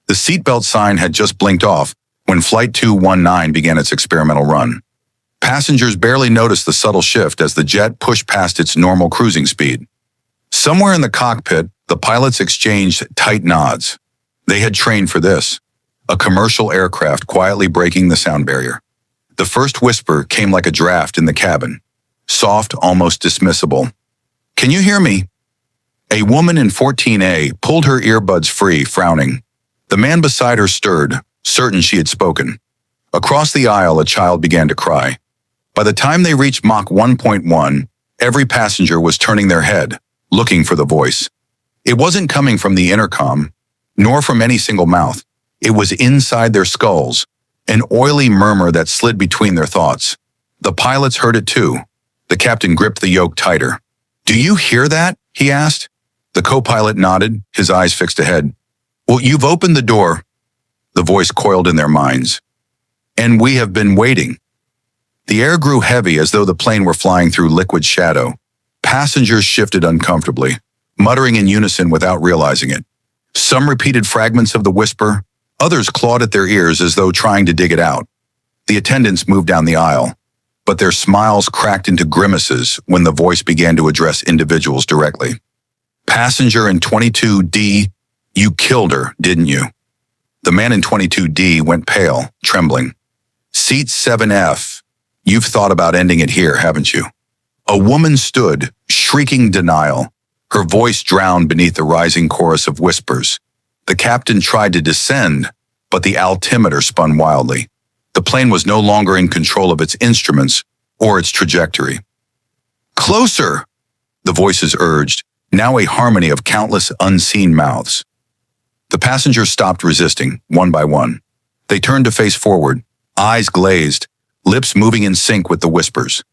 The seatbelt sign had just blinked off when Flight 219 began its experimental run. Passengers barely noticed the subtle shift as the jet pushed past its normal cruising speed. Somewhere in the cockpit, the pilots exchanged tight nods. They had trained for this. A commercial aircraft quietly breaking the sound barrier. The first whisper came like a draft in the cabin. Soft, almost dismissible. "Can you hear me?" A woman in 14A pulled her earbuds free, frowning. The man beside her stirred, certain she had spoken. Across the aisle, a child began to cry. By the time they reached Mach 1.1, every passenger was turning their head, looking for the voice. It wasn't coming from the intercom, nor from any single mouth. It was inside their skulls, an oily murmur that slid between their thoughts. The pilots heard it too. The captain gripped the yoke tighter. "Do you hear that?" he asked. The co-pilot nodded, his eyes fixed ahead. "Well, you've opened the door." The voice coiled in their minds. "And we have been waiting." The air grew heavy as though the plane were flying through liquid shadow. Passengers shifted uncomfortably, muttering in unison without realizing it. Some repeated fragments of the whisper, others clawed at their ears as though trying to dig it out. The attendants moved down the aisle, but their smiles cracked into grimaces when the voice began to address individuals directly. "Passenger in 22D, you killed her, didn't you?" The man in 22D went pale, trembling. "Seat 7F, you've thought about ending it here, haven't you?" A woman stood, shrieking denial, her voice drowned beneath the rising chorus of whispers. The captain tried to descend, but the altimeter spun wildly. The plane was no longer in control of its instruments or its trajectory. "Closer!" the voices urged, now a harmony of countless unseen mouths. The passengers stopped resisting, one by one. They turned to face forward, eyes glazed, lips moving in sync with the whispers.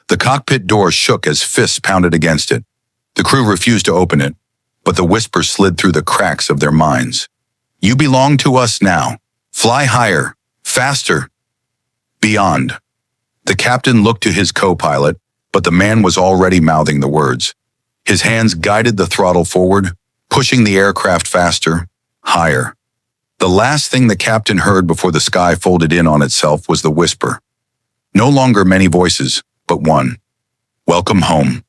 The cockpit door shook as fists pounded against it. The crew refused to open it, but the whisper slid through the cracks of their minds. "You belong to us now. Fly higher, faster, beyond." The captain looked to his co-pilot, but the man was already mouthing the words. His hands guided the throttle forward, pushing the aircraft faster, higher. The last thing the captain heard before the sky folded in on itself was the whisper. No longer many voices, but one. "Welcome home."